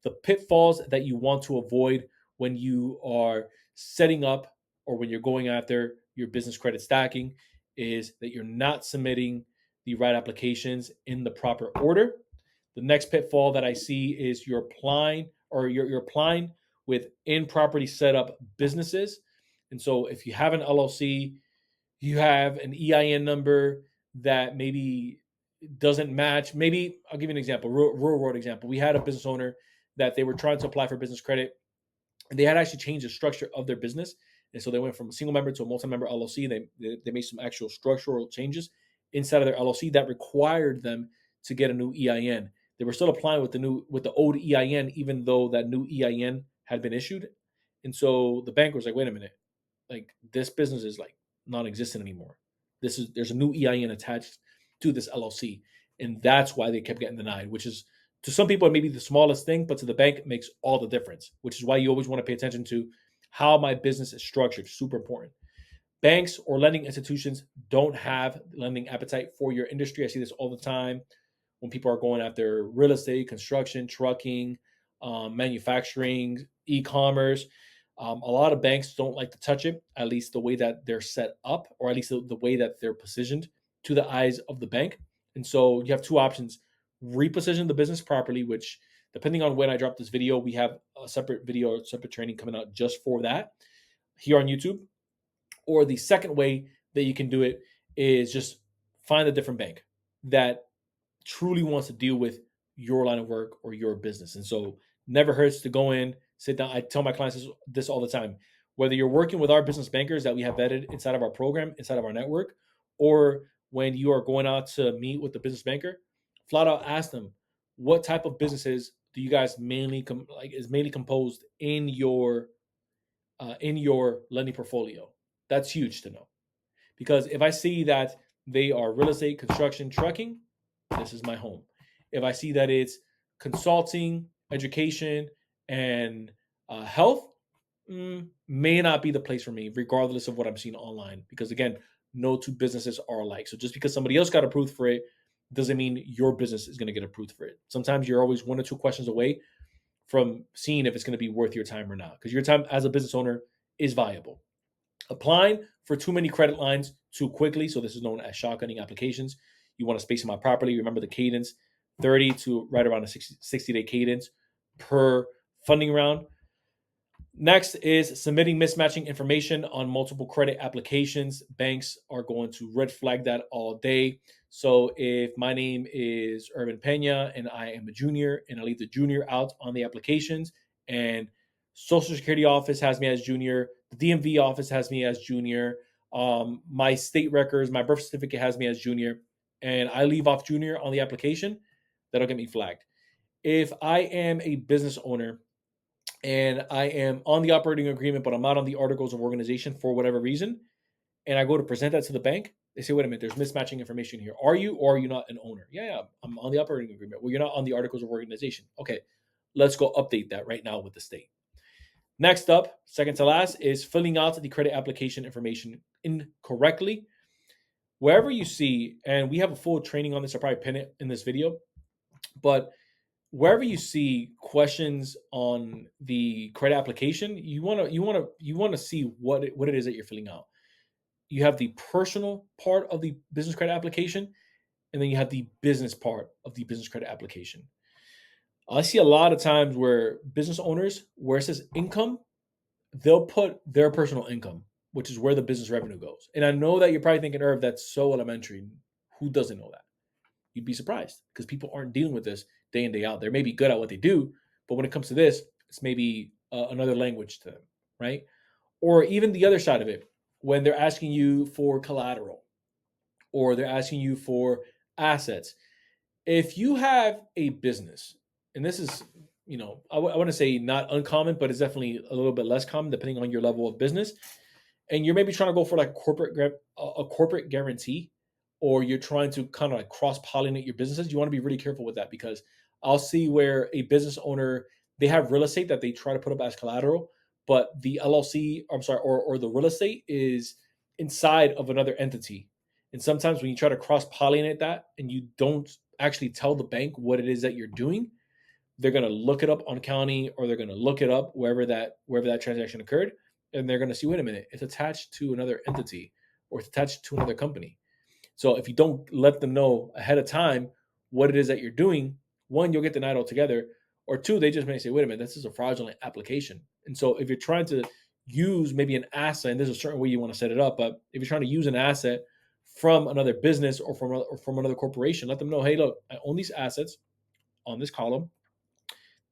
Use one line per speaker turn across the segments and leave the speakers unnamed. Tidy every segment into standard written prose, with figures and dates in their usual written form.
the pitfalls that you want to avoid when you are setting up or when you're going after your business credit stacking is that you're not submitting the right applications in the proper order. The next pitfall that I see is you're applying or you're applying with in property setup businesses. And so if you have an LLC, you have an EIN number that maybe doesn't match. Maybe I'll give you an example, real world example. We had a business owner that they were trying to apply for business credit, and they had actually changed the structure of their business. And so they went from a single member to a multi-member LLC. They made some actual structural changes inside of their LLC that required them to get a new EIN. They were still applying with the old EIN, even though that new EIN had been issued. And so the bank was like, wait a minute, like this business is like non-existent anymore. There's a new EIN attached to this LLC, and that's why they kept getting denied. Which is to some people it may be the smallest thing, but to the bank it makes all the difference. Which is why you always want to pay attention to how my business is structured. Super important. Banks or lending institutions don't have lending appetite for your industry. I see this all the time when people are going after real estate, construction, trucking, manufacturing, e-commerce. A lot of banks don't like to touch it, at least the way that they're set up, or at least the way that they're positioned to the eyes of the bank. And so you have two options: reposition the business properly, which depending on when I drop this video, we have a separate video, separate training coming out just for that here on YouTube. Or the second way that you can do it is just find a different bank that truly wants to deal with your line of work or your business. And so never hurts to go in, sit down. I tell my clients this all the time. Whether you're working with our business bankers that we have vetted inside of our program, inside of our network, or when you are going out to meet with the business banker, flat out ask them, what type of businesses do you guys is mainly composed in your lending portfolio? That's huge to know. Because if I see that they are real estate, construction, trucking, this is my home. If I see that it's consulting, education, and health, may not be the place for me, regardless of what I'm seeing online. Because again, no two businesses are alike. So just because somebody else got approved for it doesn't mean your business is going to get approved for it. Sometimes you're always one or two questions away from seeing if it's going to be worth your time or not, because your time as a business owner is valuable. Applying for too many credit lines too quickly, so this is known as shotgunning applications. You want to space them out properly. Remember the cadence, 30 to right around a 60-day cadence per funding round. Next is submitting mismatching information on multiple credit applications. Banks are going to red flag that all day. So if my name is Urban Pena and I am a junior and I leave the junior out on the applications, and Social Security office has me as junior, the DMV office has me as junior, my state records, my birth certificate has me as junior, and I leave off junior on the application, that'll get me flagged. If I am a business owner and I am on the operating agreement, but I'm not on the articles of organization for whatever reason, and I go to present that to the bank, they say, wait a minute, there's mismatching information here. Are you or are you not an owner? Yeah, I'm on the operating agreement. Well, you're not on the articles of organization. Okay, let's go update that right now with the state. Next up, second to last, is filling out the credit application information incorrectly. Wherever you see, and we have a full training on this, I'll probably pin it in this video, but wherever you see questions on the credit application, you want to see what it is that you're filling out. You have the personal part of the business credit application, and then you have the business part of the business credit application. I see a lot of times where business owners, where it says income, they'll put their personal income, which is where the business revenue goes. And I know that you're probably thinking, Irv, that's so elementary. Who doesn't know that? You'd be surprised because people aren't dealing with this day in, day out. They may be good at what they do, but when it comes to this, it's maybe another language to them, right? Or even the other side of it, when they're asking you for collateral or they're asking you for assets. If you have a business, and this is, I want to say not uncommon, but it's definitely a little bit less common depending on your level of business. And you're maybe trying to go for like a corporate guarantee, or you're trying to kind of like cross-pollinate your businesses. You want to be really careful with that, because I'll see where a business owner, they have real estate that they try to put up as collateral, but the LLC, I'm sorry, or the real estate is inside of another entity. And sometimes when you try to cross-pollinate that and you don't actually tell the bank what it is that you're doing, they're going to look it up on county, or they're going to look it up wherever that transaction occurred, and they're going to see, wait a minute, it's attached to another entity, or it's attached to another company. So if you don't let them know ahead of time what it is that you're doing, one, you'll get denied altogether, or two, they just may say, wait a minute, this is a fraudulent application. And so if you're trying to use maybe an asset, and there's a certain way you want to set it up, but if you're trying to use an asset from another business, or from another corporation, let them know, hey, look, I own these assets on this column.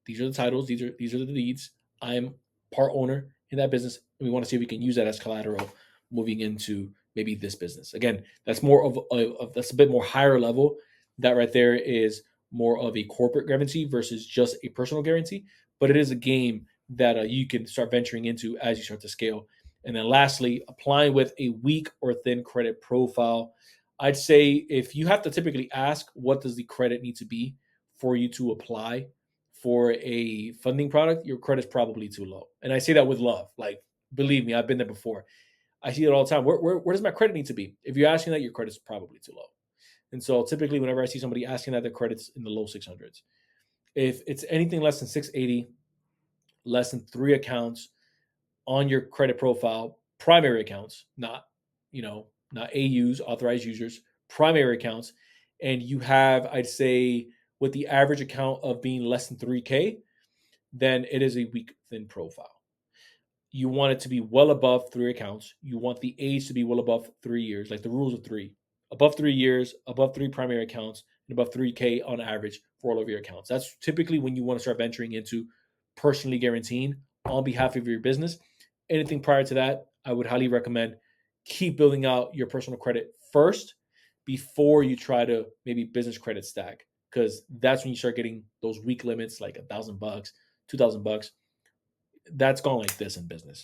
These are the titles. These are the deeds. I'm part owner in that business, and we want to see if we can use that as collateral moving into maybe this business. Again, that's more of that's a bit more higher level. That right there is more of a corporate guarantee versus just a personal guarantee. But it is a game that you can start venturing into as you start to scale. And then lastly, applying with a weak or thin credit profile. I'd say if you have to typically ask, what does the credit need to be for you to apply for a funding product, your credit's probably too low. And I say that with love. Like, believe me, I've been there before. I see it all the time. Where does my credit need to be? If you're asking that, your credit's probably too low. And so typically, whenever I see somebody asking that, their credit's in the low 600s. If it's anything less than 680, less than 3 accounts on your credit profile, primary accounts, not AUs, authorized users, primary accounts, and you have, I'd say, with the average account of being less than 3K, then it is a weak, thin profile. You want it to be well above 3 accounts. You want the age to be well above 3 years, like the rules of three. Above 3 years, above three primary accounts, and above 3K on average for all of your accounts. That's typically when you want to start venturing into personally guaranteeing on behalf of your business. Anything prior to that, I would highly recommend keep building out your personal credit first before you try to maybe business credit stack, because that's when you start getting those weak limits like $1,000, $2,000. That's gone like this in business.